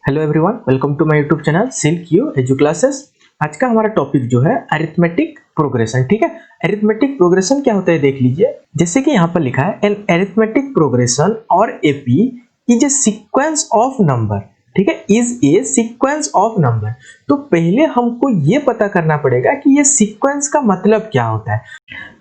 Hello everyone, welcome to my YouTube channel silk U edu classes. आज का हमारा topic जो है अरिथमेटिक प्रोग्रेशन। ठीक है, अरिथमेटिक प्रोग्रेशन क्या होता है देख लीजिए। जैसे कि यहाँ पर लिखा है एन अरिथमेटिक प्रोग्रेशन और AP is a sequence of number. ठीक है, is a sequence of number. तो पहले हमको ये पता करना पड़ेगा कि ये सीक्वेंस का मतलब क्या होता है।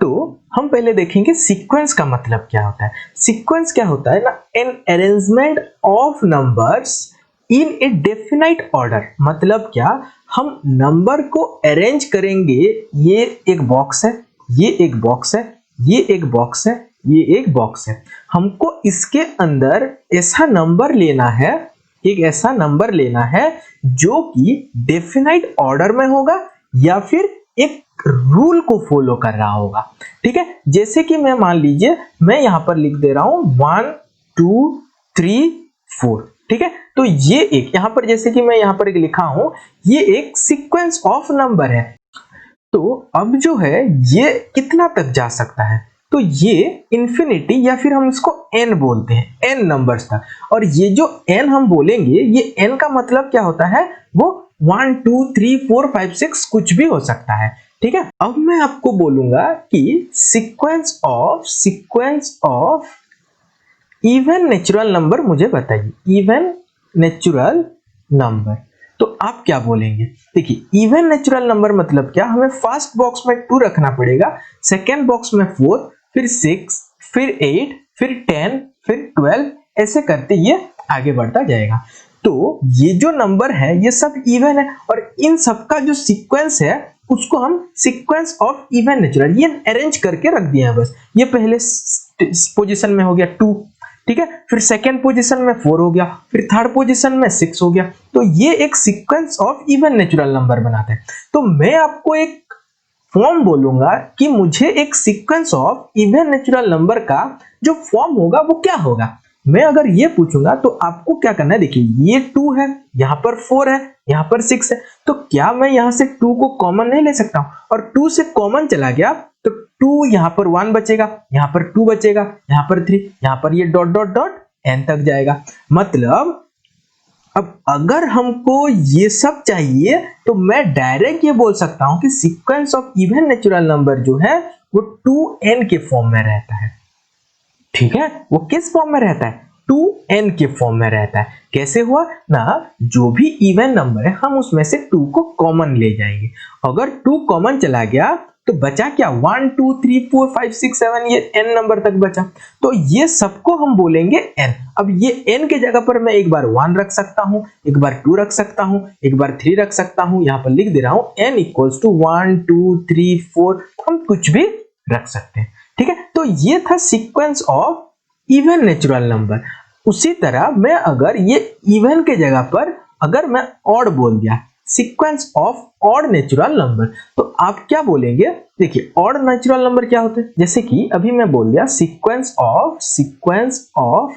तो हम पहले देखेंगे सीक्वेंस का मतलब क्या होता है। सीक्वेंस क्या होता है ना, an arrangement of numbers in A definite order. मतलब क्या, हम नंबर को अरेंज करेंगे। ये एक बॉक्स है, ये एक बॉक्स है, ये एक बॉक्स है, ये एक बॉक्स है। हमको इसके अंदर ऐसा नंबर लेना है, एक ऐसा नंबर लेना है जो कि डेफिनाइट ऑर्डर में होगा या फिर एक रूल को फॉलो कर रहा होगा। ठीक है, जैसे कि मैं मान लीजिए मैं यहां पर लिख दे रहा हूं 1 2 3 4। ठीक है, तो ये एक यहां पर जैसे कि मैं यहां पर एक लिखा हूं, ये एक सीक्वेंस ऑफ नंबर है। तो अब जो है ये कितना तक जा सकता है, तो ये इंफिनिटी या फिर हम इसको n बोलते हैं, n नंबर्स तक। और ये जो n हम बोलेंगे, ये n का मतलब क्या होता है, वो 1 2 3 4 5 6 कुछ भी हो सकता है। ठीक है, अब मैं आपको बोलूंगा कि sequence of even natural number मुझे बताइए। इवन नेचुरल नंबर, तो आप क्या बोलेंगे। देखिए, इवन नेचुरल नंबर मतलब क्या, हमें फर्स्ट बॉक्स में 2 रखना पड़ेगा, सेकेंड बॉक्स में 4, फिर 6, फिर 8, फिर 10, फिर 12, ऐसे करते ये आगे बढ़ता जाएगा। तो ये जो नंबर है ये सब इवन है और इन सबका जो सीक्वेंस है उसको हम सीक्वेंस ऑफ इवन नेचुरल ये अरेंज करके रख दिए हैं बस। ये पहले पोजीशन में हो गया 2, ठीक है, फिर सेकेंड पोजीशन में 4 हो गया, फिर थर्ड पोजीशन में 6 हो गया। तो ये एक sequence of even natural number बनाता है। तो मैं आपको एक फॉर्म बोलूंगा कि मुझे एक sequence of even natural number का जो फॉर्म होगा वो क्या होगा। मैं अगर ये पूछूंगा तो आपको क्या करना है, देखिए ये 2 है, यहाँ पर 4 है, यहाँ पर 6 है। तो क्या मैं यहाँ से 2 को कॉमन नहीं ले सकता हूँ, और 2 से कॉमन चला गया तो 2 यहाँ पर 1 बचेगा, यहाँ पर 2 बचेगा, यहाँ पर 3, यहाँ पर ये डॉट डॉट डॉट n तक जाएगा। मतलब अब अगर हमको ये सब चाहिए तो मैं डायरेक्ट ये बोल सकता हूं कि sequence of even natural number जो है वो 2n के फॉर्म में रहता है। ठीक है, वो किस फॉर्म में रहता है, 2n के फॉर्म में रहता है। कैसे हुआ ना, जो भी इवन नंबर है हम उसमें से 2 को कॉमन ले जाएंगे। अगर 2 कॉमन चला गया तो बचा क्या, 1 2 3 4 5 6 7, ये n नंबर तक बचा। तो ये सबको हम बोलेंगे n। अब ये n के जगह पर मैं एक बार 1 रख सकता हूं, एक बार 2 रख सकता हूं, एक बार 3 रख सकता हूं। यहां पर लिख दे रहा हूं n इक्वल्स टू 1 2 3 4, हम कुछ भी रख सकते हैं। ठीक है, तो ये था sequence of even natural number. उसी तरह मैं अगर ये इवन के जगह पर अगर मैं ऑड बोल दिया, sequence of odd natural number, तो आप क्या बोलेंगे। देखिए, ऑड नेचुरल नंबर क्या होते हैं, जैसे कि अभी मैं बोल दिया sequence of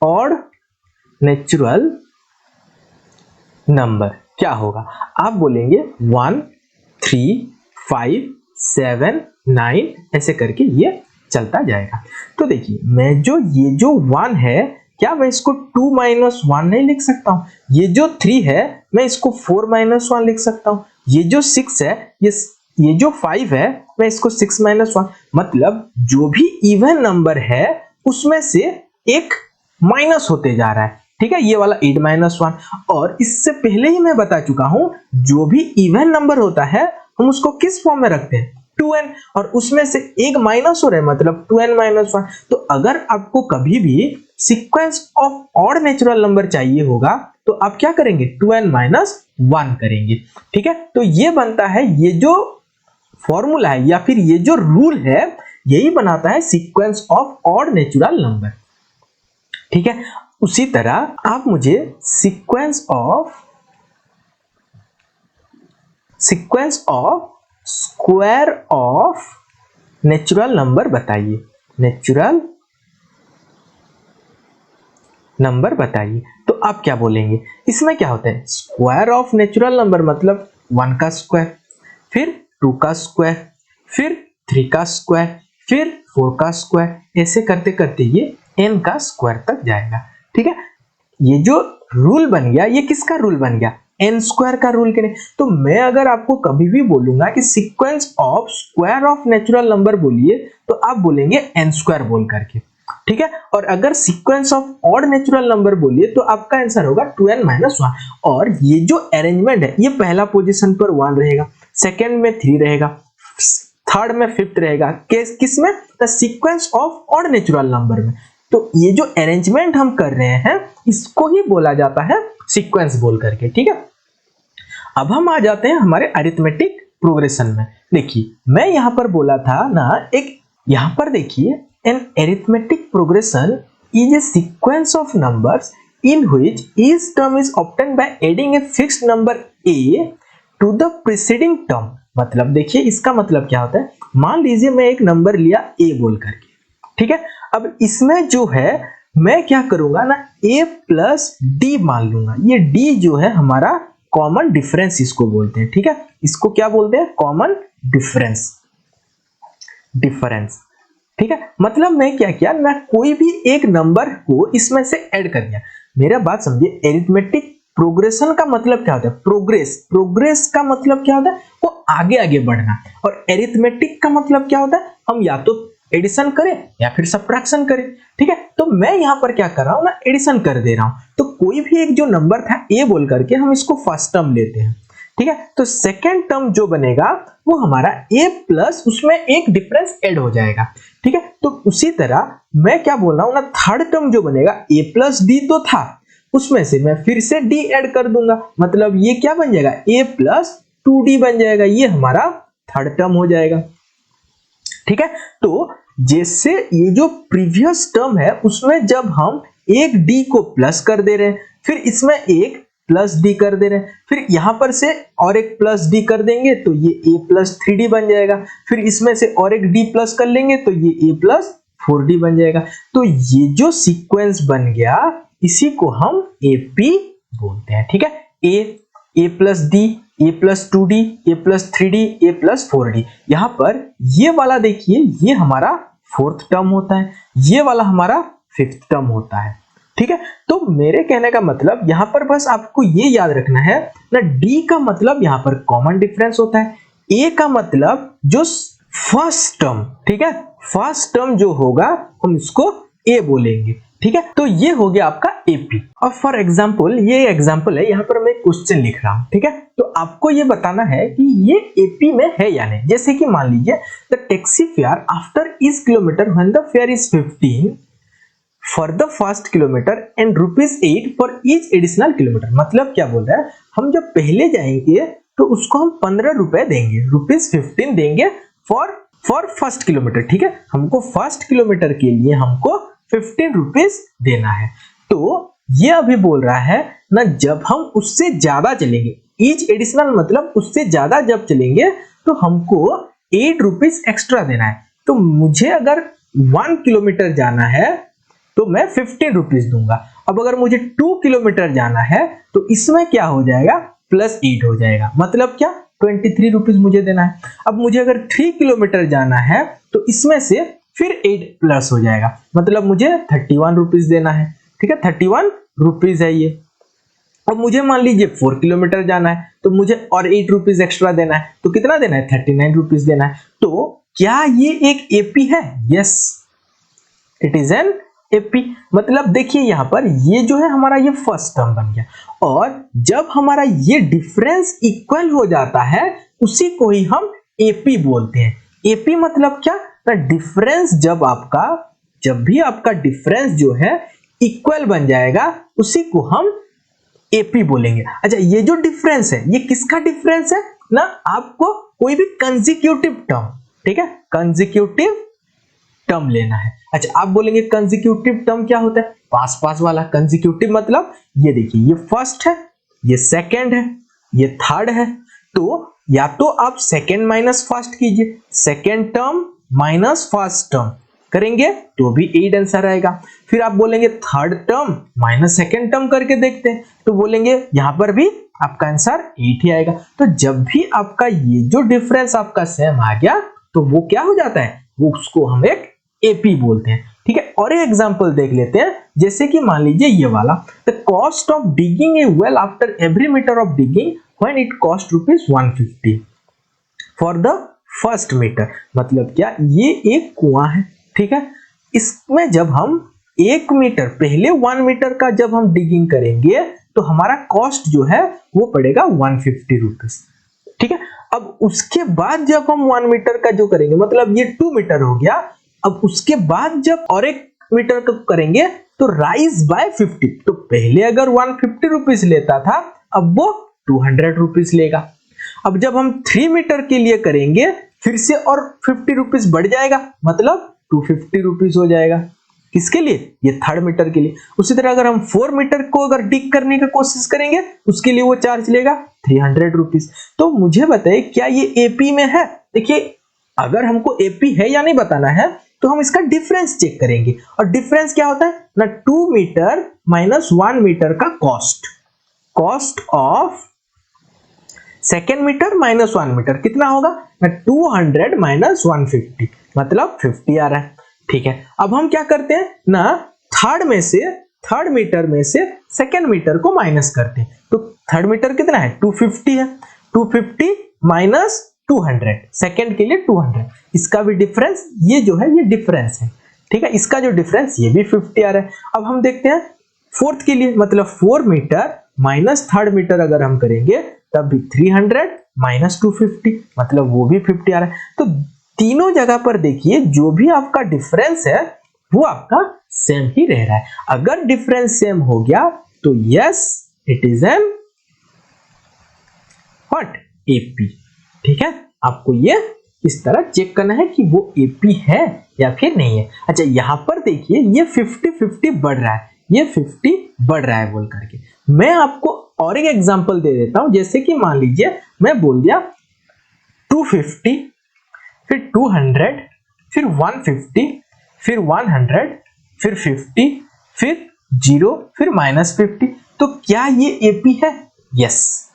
odd natural number क्या होगा। आप बोलेंगे 1 3 5 7 9, ऐसे करके ये चलता जाएगा। तो देखिए, मैं ये जो 1 है, क्या मैं इसको 2 माइनस 1 नहीं लिख सकता हूं। ये जो 3 है मैं इसको 4 माइनस 1 लिख सकता हूं। ये जो 6 है, ये जो 5 है, मैं इसको 6 माइनस 1। मतलब जो भी इवन नंबर है उसमें से एक माइनस होते जा रहा है। ठीक है, ये वाला 8 माइनस 1। और इससे पहले ही मैं बता चुका हूं, जो भी इवन नंबर होता है हम उसको किस फॉर्म में रखते हैं, 2n, और उसमें से एक माइनस हो रहा है मतलब 2n माइनस 1। तो अगर आपको कभी भी sequence of odd natural number चाहिए होगा तो आप क्या करेंगे, 2n माइनस 1 करेंगे। ठीक है, तो ये बनता है, ये जो फॉर्मूला है या फिर ये जो रूल है यही बनाता है sequence of odd natural number. ठीक है, उसी तरह आप मुझे sequence of square of natural number बताइए। नेचुरल नंबर बताइए, तो आप क्या बोलेंगे। इसमें क्या होता है, स्क्वायर ऑफ नेचुरल नंबर मतलब 1 का स्क्वायर, फिर 2 का स्क्वायर, फिर 3 का स्क्वायर, फिर 4 का स्क्वायर, ऐसे करते करते ये n का स्क्वायर तक जाएगा। ठीक है, ये जो रूल बन गया, ये किसका रूल बन गया, एन स्क्वायर का रूल के नहीं। तो मैं अगर आपको कभी भी बोलूंगा कि sequence of square of natural number बोलिए तो आप बोलेंगे एन स्क्वायर बोल करके, ठीक है। और अगर sequence of odd natural number बोलिए तो आपका आंसर होगा 2n-1। और ये जो अरेंजमेंट है, ये पहला पोजीशन पर 1 रहेगा, सेकंड में 3 रहेगा, थर्ड में 5th रहेगा, किसमें, the sequence of odd natural number में। तो ये जो अरेंजमेंट हम कर रहे हैं इसको ही बोला जाता है सीक्वेंस बोल करके, ठीक है। अब हम आ जाते हैं हमारे अरिथमेटिक प्रोग्रेशन में। देखिए मैं यहां पर बोला था ना, एक यहां पर देखिए, an arithmetic progression is a sequence of numbers in which each term is obtained by adding a fixed number a to the preceding term। मतलब देखिए इसका मतलब क्या होता है, मान लीजिए मैं एक नंबर लिया a बोल करके, ठीक है। अब इसमें जो है मैं क्या करूंगा ना, a प्लस डी मान लूंगा। ये d जो है हमारा कॉमन डिफरेंस इसको बोलते हैं, ठीक है। इसको क्या बोलते हैं, कॉमन डिफरेंस, ठीक है। मतलब मैं क्या किया ना, कोई भी एक नंबर को इसमें से ऐड कर दिया। मेरा बात समझिए, एरिथमेटिक प्रोग्रेशन का मतलब क्या होता है, प्रोग्रेस का मतलब क्या होता है, वो आगे आगे बढ़ना। और एरिथमेटिक का मतलब क्या होता है, हम या तो एडिशन करें या फिर सब्ट्रैक्शन करें, ठीक है। तो मैं यहाँ पर क्या कर रहा हूँ ना, एडिशन कर दे रहा हूँ। तो कोई भी एक जो नंबर था a बोल करके हम इसको फर्स्ट टर्म लेते हैं, ठीक है। तो सेकेंड टर्म जो बनेगा वो हमारा a प्लस उसमें एक डिफरेंस ऐड हो जाएगा, ठीक है। तो उसी तरह मैं क्या बोल रहा हूं ना, थर्ड टर्म जो बनेगा a प्लस डी तो था, उसमें से मैं फिर से d ऐड कर दूंगा। मतलब ये क्या बन जाएगा, a प्लस 2d बन जाएगा। ये हमारा थर्ड टर्म हो जाएगा, ठीक है। तो जैसे ये जो प्रीवियस टर्म है उसमें जब हम एक d को प्लस कर दे रहे हैं, फिर इसमें एक प्लस डी कर दे रहे हैं, फिर यहां पर से और एक प्लस डी कर देंगे तो ये a प्लस 3d बन जाएगा। फिर इसमें से और एक d प्लस कर लेंगे तो ये a प्लस 4d बन जाएगा। तो ये जो सीक्वेंस बन गया इसी को हम AP बोलते हैं, ठीक है। a plus D, a plus 2d, a plus 3d, a plus 4d। यहां पर ये वाला देखिए, ये हमारा फोर्थ टर्म होता है, ये वाला हमारा फिफ्थ टर्म होता है, ठीक है। तो मेरे कहने का मतलब यहां पर बस आपको ये याद रखना है ना, d का मतलब यहां पर कॉमन डिफरेंस होता है, a का मतलब जो फर्स्ट टर्म, ठीक है, फर्स्ट टर्म जो होगा हम इसको a बोलेंगे, ठीक है। तो ये हो गया आपका AP। और फॉर एग्जांपल, ये एग्जांपल है, यहाँ पर मैं क्वेश्चन लिख रहा हूं, ठीक है। तो आपको ये बताना है कि ये AP में है या नहीं। जैसे कि मान लीजिए the taxi fare after each kilometre when the fair is 15 for the first kilometre and ₹8 for each additional kilometre. मतलब क्या बोल रहा है, हम जब पहले जाएंगे तो उसको हम 15 रुपए देंगे, ₹15 देंगे फॉर फर्स्ट किलोमीटर, ठीक है। हमको फर्स्ट किलोमीटर के लिए हमको 15 रुपीज देना है। तो ये अभी बोल रहा है ना, जब हम उससे ज्यादा चलेंगे, ईच एडिशनल मतलब उससे ज्यादा जब चलेंगे तो हमको 8 रुपीज एक्स्ट्रा देना है। तो मुझे अगर 1 किलोमीटर जाना है तो मैं 15 रुपीज दूंगा। अब अगर मुझे 2 किलोमीटर जाना है तो इसमें क्या हो जाएगा, +8 हो जाएगा। मतलब क्या, 23 रुपीज मुझे देना है। अब मुझे अगर 3 किलोमीटर जाना है तो इसमें से फिर 8 प्लस हो जाएगा, मतलब मुझे 31 रुपीज देना है, ठीक है। 31 रुपीज है ये। अब मुझे मान लीजिए 4 किलोमीटर जाना है तो मुझे और 8 रुपीज एक्स्ट्रा देना है, तो कितना देना है, 39 रुपीज देना है। तो क्या ये एक AP है? Yes, it is an AP। मतलब देखिए यहाँ पर ये जो है हमारा ये फर्स्ट टर्म बन गया, और जब हमारा ये डिफरेंस इक्वल हो जाता है उसी को ही हम AP बोलते हैं। AP मतलब क्या, डिफरेंस जब भी आपका डिफरेंस जो है इक्वल बन जाएगा उसी को हम AP बोलेंगे। अच्छा, ये जो डिफरेंस है ये किसका डिफरेंस है ना, आपको कोई भी कंसेक्यूटिव टर्म, ठीक है, कंसेक्यूटिव टर्म लेना है। अच्छा, आप बोलेंगे कंसेक्यूटिव टर्म क्या होता है, पास पास वाला। कंसेक्यूटिव मतलब ये देखिए, ये फर्स्ट है, ये सेकंड है, ये थर्ड है। तो या तो आप सेकंड माइनस फर्स्ट कीजिए, second term minus first term करेंगे तो भी 8 आंसर आएगा। फिर आप बोलेंगे third term minus second term करके देखते हैं, तो बोलेंगे यहां पर भी आपका आंसर 8 ही आएगा। तो जब भी आपका ये जो डिफरेंस आपका सेम आ गया तो वो क्या हो जाता है, वो उसको हम एक AP बोलते हैं। ठीक है। और एक एग्जांपल देख लेते हैं, जैसे कि मान लीजिए ये वाला, the cost of digging a well after every metre of digging when it cost ₹150 for the first metre. मतलब क्या, ये एक कुआं है, ठीक है। इसमें जब हम 1 मीटर, पहले 1 मीटर का जब हम डिगिंग करेंगे तो हमारा कॉस्ट जो है वो पड़ेगा ₹150, ठीक है। अब उसके बाद जब हम 1 मीटर का जो करेंगे, मतलब ये 2 मीटर हो गया, अब उसके बाद जब और 1 मीटर का करेंगे तो राइज बाय 50। तो पहले अगर ₹150 लेता था, अब वो ₹200 लेगा। अब जब हम 3 मीटर के लिए करेंगे फिर से और ₹50 बढ़ जाएगा, मतलब ₹250 हो जाएगा। किसके लिए? ये 3rd मीटर के लिए। उसी तरह अगर हम 4 मीटर को अगर डिग करने की कोशिश करेंगे उसके लिए वो चार्ज लेगा ₹300। तो मुझे बताइए क्या ये एपी में है? देखिए, अगर हमको एपी है या नहीं बताना है तो हम इसका डिफरेंस चेक करेंगे। और डिफरेंस क्या होता है ना, 2 मीटर माइनस 1 मीटर का cost of second metre minus 1 metre कितना होगा ना, 200 माइनस 150, मतलब 50 आ रहा है, ठीक है। अब हम क्या करते हैं ना, थर्ड मीटर में से सेकेंड मीटर को माइनस करते हैं। तो थर्ड मीटर कितना है, 250 है, 250 माइनस 200, सेकेंड के लिए 200, इसका भी डिफरेंस, ये जो है ये डिफरेंस है, ठीक है। इसका जो डिफरेंस ये भी 50 आ रहा है। अब हम देखते हैं फोर्थ के लिए, मतलब 4 मीटर माइनस 3rd मीटर अगर हम करेंगे तब भी 300 माइनस 250, मतलब वो भी 50 आ रहा है। तो तीनों जगह पर देखिए जो भी आपका डिफरेंस है वो आपका सेम ही रह रहा है। अगर डिफरेंस सेम हो गया तो yes it is an what, AP, ठीक है। आपको ये इस तरह चेक करना है कि वो एपी है या फिर नहीं है। अच्छा, यहां पर देखिए ये 50-50 बढ़ रहा है, ये 50 बढ़ रहा है बोल करके। मैं आपको और एक एग्जांपल दे देता हूं, जैसे कि मान लीजिए मैं बोल दिया 250, फिर 200, फिर 150, फिर 100, फिर 50, फिर 0, फिर -50। तो क्या ये एपी है? Yes,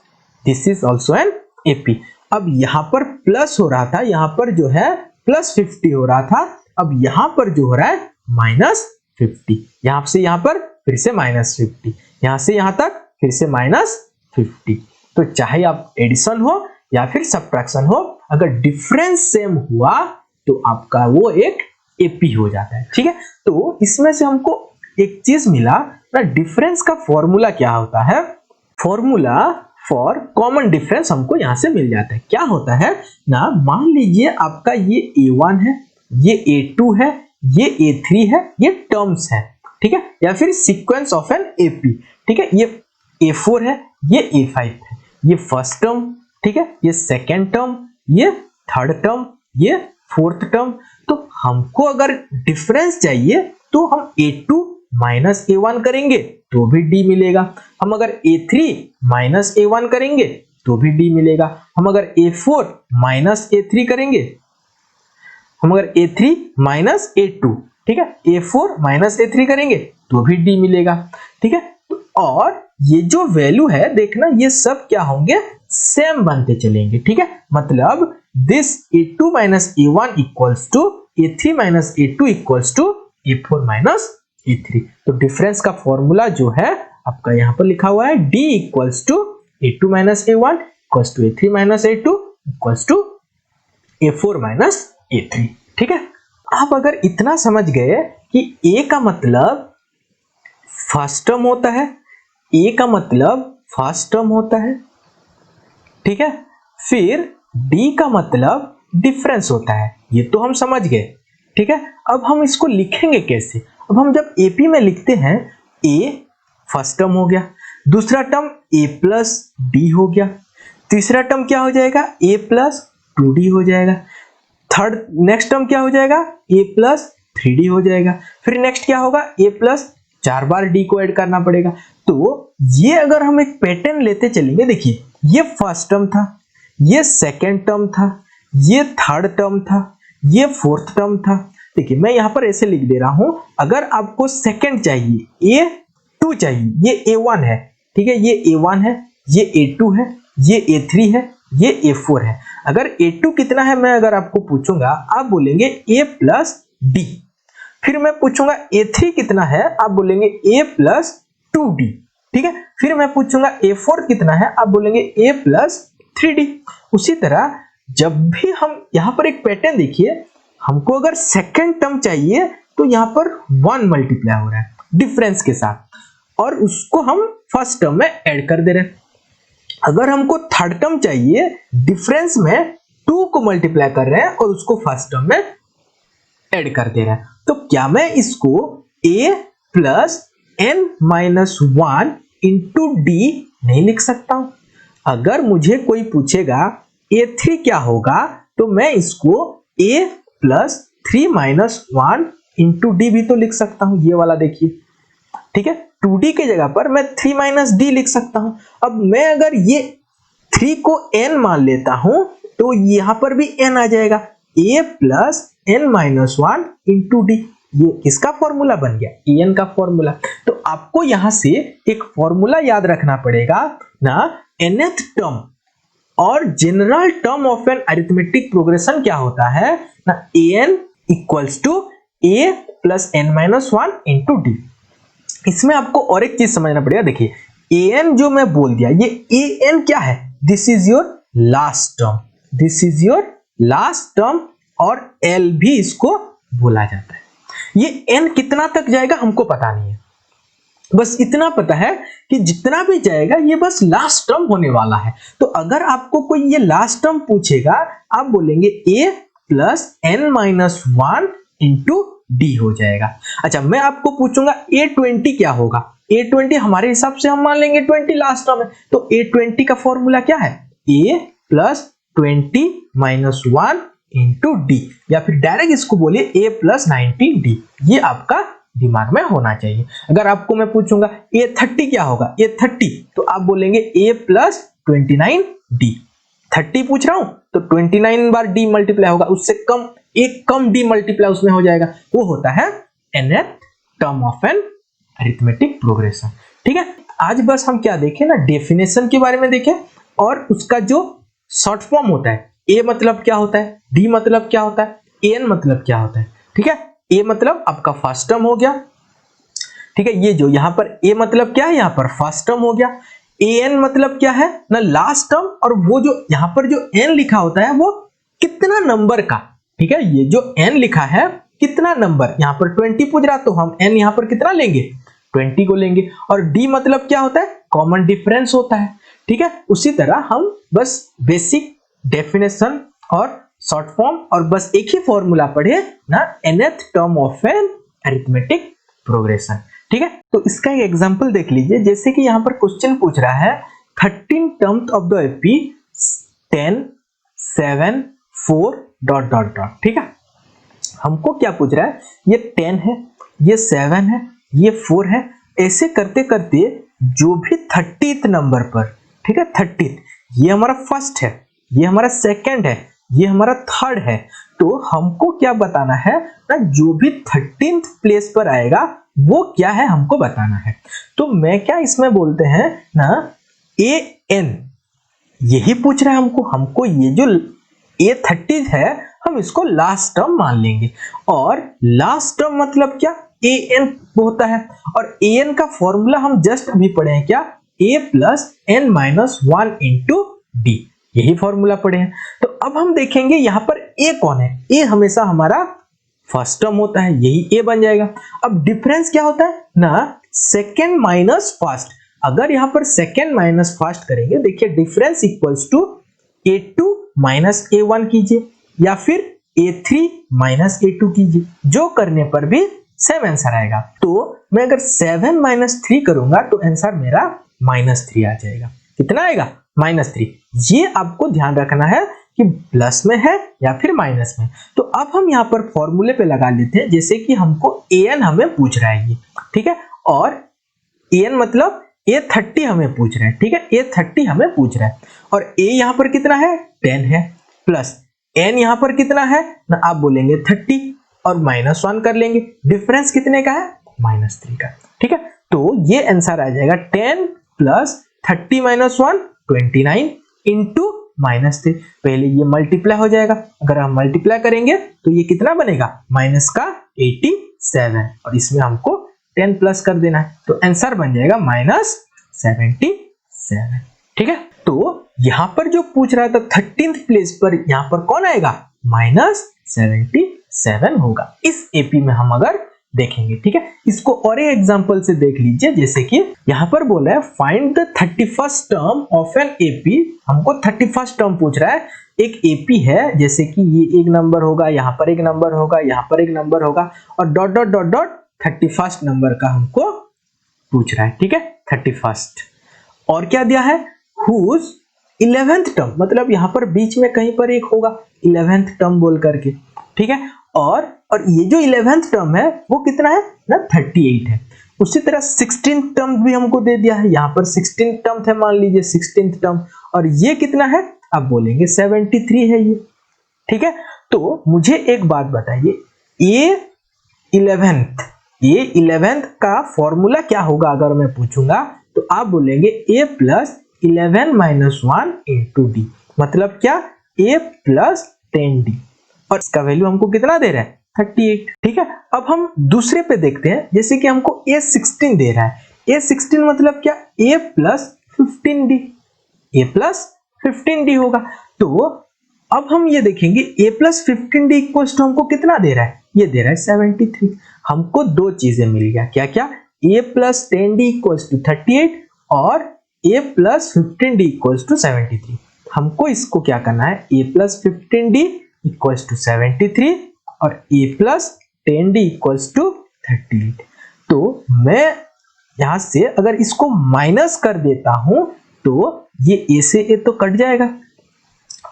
this is also an AP. अब यहां पर प्लस हो रहा था, यहां पर जो है +50 हो रहा था, अब यहां पर जो हो रहा है -50, यहां से यहां पर फिर से -50, यहां से यहां तक फिर से -50। तो चाहे आप एडिशन हो या फिर सब्ट्रैक्शन हो, अगर डिफरेंस सेम हुआ तो आपका वो एक एपी हो जाता है, ठीक है। तो इसमें से हमको एक चीज मिला ना, डिफरेंस का फॉर्मूला क्या होता है, फॉर्मूला फॉर कॉमन डिफरेंस हमको यहां से मिल जाता है। क्या होता है ना, मान लीजिए आपका ये A1 है, ये A2 है, ये A3 है, ये टर्म्स है, ठीक है, या फिर सीक्वेंस ऑफ एन एपी, ठीक है। ये A4 है, ये A5 है, ये फर्स्ट टर्म, ठीक है, ये सेकेंड टर्म, ये थर्ड टर्म, ये फोर्थ टर्म। तो हमको अगर डिफरेंस चाहिए तो हम A2 माइनस A1 करेंगे तो भी D मिलेगा, हम अगर A3 माइनस A1 करेंगे तो भी D मिलेगा, हम अगर A4 माइनस A3 करेंगे, हम अगर A3 माइनस A2, ठीक है, A4 माइनस A3 करेंगे तो भी D मिलेगा, ठीक है। और ये जो वैल्यू है देखना, ये सब क्या होंगे, सेम बनते चलेंगे, ठीक है। मतलब this A2 minus A1 equals to A3 minus A2 equals to A4 minus A3। तो डिफरेंस का फॉर्मूला जो है आपका यहाँ पर लिखा हुआ है, D equals to A2 minus A1 equals to A3 minus A2 equals to A4 minus A3, ठीक है। आप अगर इतना समझ गए कि A का मतलब फर्स्ट टर्म होता है, A का मतलब फर्स्ट टर्म होता है, ठीक है, फिर D का मतलब डिफरेंस होता है, ये तो हम समझ गए, ठीक है। अब हम इसको लिखेंगे कैसे? अब हम जब AP में लिखते हैं, A फर्स्ट टर्म हो गया, दूसरा टर्म A प्लस D हो गया, तीसरा टर्म क्या हो जाएगा, A प्लस 2D हो जाएगा, थर्ड नेक्स्ट टर्म क्या हो जाएगा, A प्लस 3D हो जाएगा, फिर नेक्स्ट क्या होगा, A प्लस 4 बार D को ऐड करना पड़ेगा। तो ये अगर हम एक पैटर्न लेते चलेंगे, देखिए ये फर्स्ट टर्म था, ये सेकेंड टर्म था, ये थर्ड टर्म था, ये फोर्थ टर्म था। देखिए मैं यहां पर ऐसे लिख दे रहा हूं, अगर आपको सेकेंड चाहिए, A2 चाहिए, ये A1 है, ठीक है, ये A1 है, ये A2 है, ये A3 है, ये A4 है। अगर A2 कितना है मैं अगर आपको पूछूंगा, आप बोलेंगे A प्लस D। फिर मैं पूछूंगा A3 कितना है, आप बोलेंगे A प्लस 2D, ठीक है। फिर मैं पूछूंगा A4 कितना है, आप बोलेंगे A प्लस 3D। उसी तरह जब भी हम यहाँ पर एक पैटर्न देखिए, हमको अगर सेकंड टर्म चाहिए तो यहाँ पर 1 मल्टीप्लाई हो रहा है डिफरेंस के साथ, और उसको हम फर्स्ट टर्म में ऐड कर दे रहे हैं। अगर हमको थर्ड टर्म चाहिए, डिफरेंस में 2 को मल्टीप्लाई कर रहे हैं और उसको फर्स्ट टर्म में ऐड कर दे रहे हैं। तो क्या मैं इसको a plus n minus 1 into D नहीं लिख सकता हूं? अगर मुझे कोई पूछेगा A3 क्या होगा, तो मैं इसको a plus 3 minus 1 into D भी तो लिख सकता हूं, ये वाला देखिए, ठीक है। 2d के जगह पर मैं 3 माइनस डी लिख सकता हूं। अब मैं अगर ये 3 को n मान लेता हूं तो यहां पर भी n आ जाएगा, a plus n minus 1 into D. ये किसका फॉर्मूला बन गया? an का फॉर्मूला। तो आपको यहां से एक फॉर्मूला याद रखना पड़ेगा ना, nth टर्म और general term of an arithmetic progression क्या होता है ना, an equals to a plus n minus 1 into D. इसमें आपको और एक चीज समझना पड़ेगा, देखिए an जो मैं बोल दिया, ये an क्या है? This is your last term, this is your last term, और l भी इसको बोला जाता है। ये n कितना तक जाएगा हमको पता नहीं है, बस इतना पता है कि जितना भी जाएगा ये बस लास्ट टर्म होने वाला है। तो अगर आपको कोई ये लास्ट टर्म पूछेगा, आप बोलेंगे a plus n minus 1 into D हो जाएगा। अच्छा, मैं आपको पूछूंगा A20 क्या होगा? A20 हमारे हिसाब से हम मान लेंगे 20 लास्ट टर्म है, तो A20 का फॉर्मूला क्या है? A plus 20 minus 1 into D, या फिर डायरेक्ट इसको बोलिए A प्लस 19D। ये आपका दिमाग में होना चाहिए। अगर आपको मैं पूछूंगा A30 क्या होगा? A30, तो आप बोलेंगे A प्लस 29D। 30 पूछ रहा हूं तो 29 बार D मल्टीप्लाई होगा, उससे कम एक कम D मल्टीप्लाई उसमें हो जाएगा, वो होता है nth term of an arithmetic progression, ठीक है। आज बस हम क्या देखें ना, डेफिनेशन के बारे में देखें और उसका जो शॉर्ट फॉर्म होता है, A मतलब क्या होता है, D मतलब क्या होता है, N मतलब क्या होता है, ठीक है। A मतलब आपका फर्स्ट टर्म हो गया, ठीक है। ये जो यहाँ पर A मतलब क्या है, यहाँ पर फर्स्ट टर्म हो गया। an मतलब क्या है ना, लास्ट टर्म, और वो जो यहाँ पर जो n लिखा होता है वो कितना नंबर का, ठीक है। ये जो n लिखा है कितना नंबर, यहाँ पर 20 पूछ रहा तो हम n यहाँ पर कितना लेंगे, 20 को लेंगे। और d मतलब क्या होता है, कॉमन डिफरेंस होता है, ठीक है। उसी तरह हम बस बेसिक डेफिनेशन और शॉर्ट फॉर्म और बस एक ही फॉर्मूला पढ़े ना, nth term of an arithmetic progression, ठीक है। तो इसका एक एग्जांपल देख लीजिए, जैसे कि यहाँ पर क्वेश्चन पूछ रहा है 13 terms of the AP 10 7 4 dot dot dot, ठीक है। हमको क्या पूछ रहा है, ये 10 है, ये 7 है, ये 4 है, ऐसे करते करते जो भी 30th नंबर पर, ठीक है, 30th, ये हमारा फर्स्ट है, ये हमारा सेकंड है, ये हमारा थर्ड है। तो हमको क्या बताना है ना, जो भी 13th प्लेस पर आएगा वो क्या है हमको बताना है। तो मैं क्या इसमें बोलते हैं ना, an, यही पूछ रहा है हमको ये जो A30 है हम इसको लास्ट टर्म मान लेंगे, और लास्ट टर्म मतलब क्या, an होता है, और an का फॉर्मूला हम जस्ट अभी पढ़े हैं क्या, a plus n minus 1 into D, यही फॉर्मूला पढ़े हैं। तो अब हम देखेंगे यहाँ पर a कौन है, a हमेशा हमारा फर्स्ट टर्म होता है, यही a बन जाएगा। अब डिफरेंस क्या होता है ना, सेकेंड माइनस फर्स्ट। अगर यहाँ पर सेकेंड माइनस फर्स्ट करेंगे, देखिए difference equals to a2 minus a1 कीजिए, या फिर a3 माइनस a2 कीजिए, जो करने पर भी सेम आंसर आएगा। तो मैं अगर 7 माइनस 3 करूंगा तो आंसर मेरा -3 आ जाएगा। कितना आएगा, -3। ये आपको ध्यान रखना है कि प्लस में है या फिर माइनस में। तो अब हम यहाँ पर फॉर्मूले पे लगा लेते हैं, जैसे कि हमको an हमें पूछ रहा है ये, ठीक है, और an मतलब A30 हमें पूछ रहा है, ठीक है, A30 हमें पूछ रहा है, और a यहाँ पर कितना है 10 है, प्लस n यहाँ पर कितना है ना, आप बोलेंगे 30 और -1 कर लेंगे, डिफरेंस कितने का है, -3 का, ठीक है। तो ये आंसर आ जाएगा 10 प्लस 30 माइनस 1 29 इंटू -3। पहले ये मल्टीप्लाई हो जाएगा, अगर हम मल्टीप्लाई करेंगे तो ये कितना बनेगा, माइनस का 80 77 और इसमें हमको 10 प्लस कर देना है, तो आंसर बन जाएगा -77। ठीक है, तो यहाँ पर जो पूछ रहा था 13th प्लेस पर यहाँ पर कौन आएगा, -77 होगा इस एपी में हम अगर देखेंगे। ठीक है, इसको और एक एग्जांपल से देख लीजिए, जैसे कि यहाँ पर बोला है find the 31st term of an AP. हमको 31st टर्म पूछ रहा है, एक एपी है, जैसे कि ये एक नंबर होगा, यहाँ पर एक नंबर होगा, यहाँ पर एक नंबर होगा और dot dot dot dot 31st number का हमको पूछ रहा है। ठीक है, 31st और क्या दिया है, whose 11th टर्म, मतलब यहाँ पर बीच में कहीं पर एक होगा 11th टर्म बोल करके। ठीक है, और ये जो 11th टर्म है वो कितना है ना, 38 है। उसी तरह 16th टर्म भी हमको दे दिया है, यहाँ पर 16th टर्म थे, मान लीजिए 16th टर्म, और ये कितना है, आप बोलेंगे 73 है ये। ठीक है, तो मुझे एक बात बताइए, ये 11th का फॉर्मूला क्या होगा अगर मैं पूछूंगा, तो आप बोलेंगे a plus 11 minus 1 into D, मतलब क्या, a प्लस 10d, और इसका वैल्यू हमको कितना दे रहा है, 38। ठीक है, अब हम दूसरे पे देखते हैं, जैसे कि हमको a16 दे रहा है, a16 मतलब क्या, a प्लस 15d होगा। तो अब हम ये देखेंगे a plus 15d equals to हमको कितना दे रहा है, ये दे रहा है 73। हमको दो चीजें मिल गया, क्या क्या, a plus 10d equals to 38 और a plus 15d equals to 73। हमको इसको क्या करना है, a plus 15d equals to 73 और a plus 10d equals to 38। तो मैं यहां से अगर इसको माइनस कर देता हूं तो ये a से a तो कट जाएगा,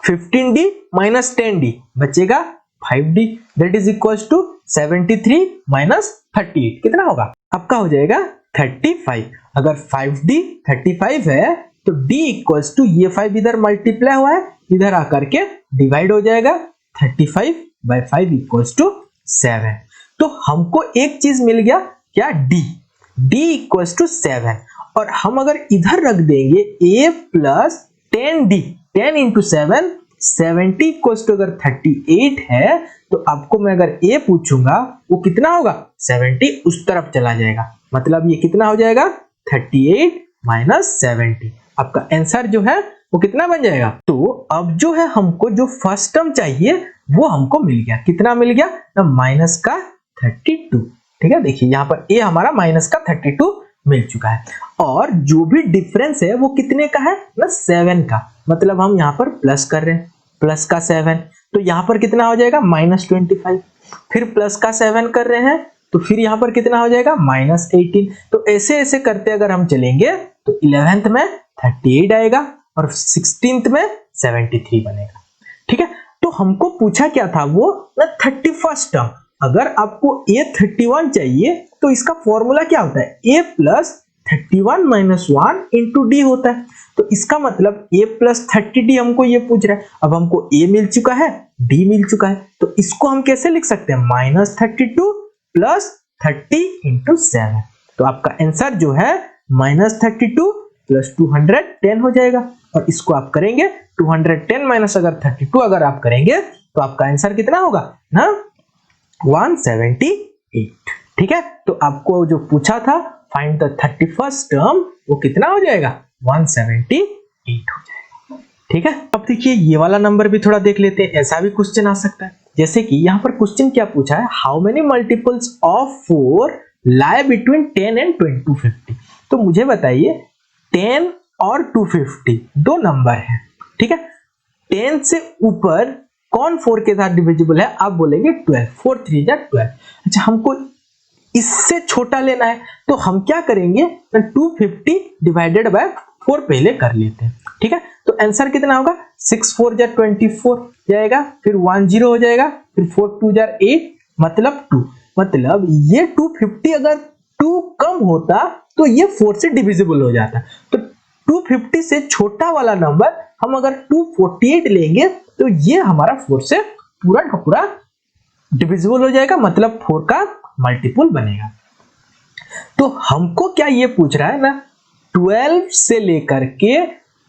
15d माइनस 10d बचेगा 5d, that is equals to 73 minus 38 कितना होगा, आपका हो जाएगा 35। अगर 5d 35 है तो d इक्वल्स टू, ये 5 इधर मल्टीप्लाई हुआ है, इधर आकर के डिवाइड हो जाएगा, 35 बाय 5 इक्वल्स टू 7। तो हमको एक चीज मिल गया, क्या, d इक्वल्स टू 7, और हम अगर इधर रख देंगे a plus 10d, 10 into 7, 70 equals to अगर 38 है, तो आपको मैं अगर a पूछूंगा वो कितना होगा, 70 उस तरफ चला जाएगा, मतलब ये कितना हो जाएगा, 38 माइनस 70। आपका आंसर जो है वो कितना बन जाएगा। तो अब जो है हमको जो फर्स्ट टर्म चाहिए वो हमको मिल गया, कितना मिल गया ना, माइनस का 32। ठीक है, देखिए यहाँ पर a हमारा माइनस का 32 मिल चुका है, और जो भी डिफरेंस है वो कितने का है ना, 7 का, मतलब हम यहाँ पर प्लस कर रहे हैं, प्लस का 7, तो यहाँ पर कितना हो जाएगा, -25, फिर प्लस का 7 कर रहे हैं तो फिर यहाँ पर कितना हो जाएगा, -18। तो ऐसे ऐसे करते अगर हम चलेंगे तो 11th में 38 आएगा और 16th में 73 बनेगा। ठीक है, तो हमको पूछा क्या था, वो ना 31st टर्म। अगर आपको a31 चाहिए तो इसका फॉर्मूला क्या होता है, a plus 31 minus 1 into D होता है। तो इसका मतलब a प्लस 30d हमको ये पूछ रहा है। अब हमको a मिल चुका है, d मिल चुका है, तो इसको हम कैसे लिख सकते हैं, -32 प्लस 30 इंटू 7। तो आपका आंसर जो है -32 प्लस 210 हो जाएगा, और इसको आप करेंगे 210 माइनस अगर 32 अगर आप करेंगे तो आपका आंसर कितना होगा ना, 178। ठीक है, तो आपको जो पूछा था फाइंड द 31st टर्म, वो कितना हो जाएगा, 178 हो जाएगा। ठीक है, अब देखिए ये वाला नंबर भी थोड़ा देख लेते हैं, ऐसा भी क्वेश्चन आ सकता है। जैसे कि यहाँ पर क्वेश्चन क्या पूछा है, how many multiples of 4 lie between 10 and 250। तो मुझे बताइए 10 और 250 दो नंबर है। ठीक है, 10 से ऊपर कौन 4 के साथ डिविजिबल है, आप बोलेंगे 12, 4 3 जा 12। अच्छा, हमको इससे छोटा लेना है तो हम क्या करेंगे, 250 डिवाइडेड बाय 4 पहले कर लेते हैं। ठीक है, तो आंसर कितना होगा, 6 4 जा 24 जाएगा, फिर 1 0 हो जाएगा, फिर 4 2 जा 8 मतलब 2। मतलब ये 250 अगर 2 कम होता तो ये 4 से डिविजिबल हो जाता। तो 250 से छोटा वाला नंबर हम अगर 248 लेंगे तो ये हमारा 4 से पूरा का पूरा डिविजिबल हो जाएगा, मतलब 4 का मल्टीपल बनेगा। तो हमको क्या ये पूछ रहा है ना, 12 से लेकर के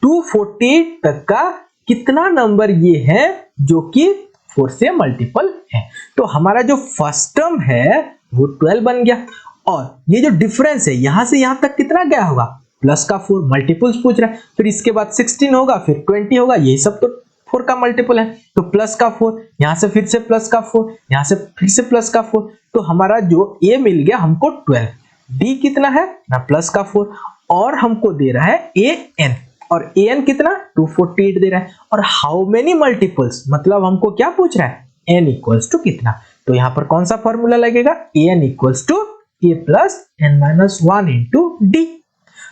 248 तक का कितना नंबर ये है जो कि 4 से मल्टीपल है। तो हमारा जो फर्स्ट टर्म है वो 12 बन गया, और ये जो डिफरेंस है यहां से यहां तक कितना गया होगा, प्लस का 4, मल्टीपल्स पूछ रहा है, फिर इसके बाद 16 होगा, फिर 20 होगा, यही सब तो 4 का मल्टीपल है। तो प्लस का 4, यहां से फिर से प्लस का 4, यहां से फिर से प्लस का 4, तो हमारा जो a मिल गया हमको 12, d कितना है ना, प्लस का 4, और हमको दे रहा है an, और an कितना 248 दे रहा है। और हाउ मेनी मल्टीपल्स, मतलब हमको क्या पूछ रहा है, n इक्वल्स टू कितना। तो यहाँ पर कौन सा फॉर्मूला लगेगा, an equals to a plus n minus 1 into D.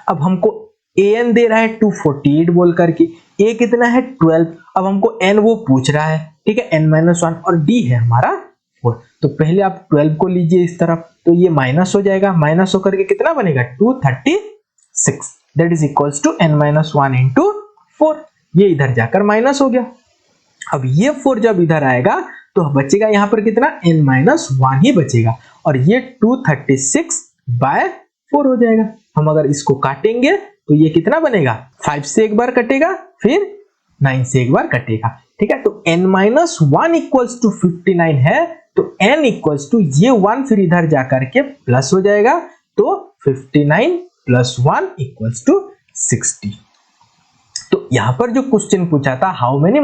अब हमको an दे रहा है 248 बोल करके, a कितना है 12, अब हमको n वो पूछ रहा है, ठीक है, n माइनस 1, और d है हमारा 4। तो पहले आप 12 को लीजिए इस तरफ, तो ये माइनस हो जाएगा, माइनस होकर के कितना बनेगा 236, that is equals to n minus 1 into 4, ये इधर जाकर माइनस हो गया। अब ये 4 जब इधर आएगा तो बचेगा यहाँ पर कितना, n माइनस 1 ही बचेगा, और ये 236 बाय 4 हो जाएगा। हम अगर इसको काटेंगे तो ये कितना बनेगा, 5 से एक बार कटेगा, फिर 9 से एक बार कटेगा, ठीक है। तो n माइनस 1 इक्वल्स टू 59 है, तो n इक्वल्स टू ये 1 फिर इधर जाकर के प्लस हो जाएगा, तो 59 प्लस 1 इक्वल्स टू 60। तो यहाँ पर जो क्वेश्चन पूछा था how many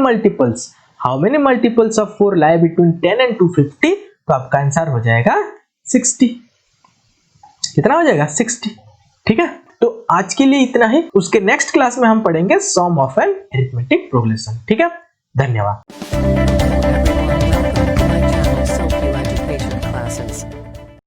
multiples of 4 lie between 10 and 250, तो आपका आंसर हो जाएगा 60। कितना हो जाएगा 60, ठीक है। तो आज के लिए इतना ही, उसके नेक्स्ट क्लास में हम पढ़ेंगे सम ऑफ एन अरिथमेटिक प्रोग्रेशन, ठीक है। धन्यवाद।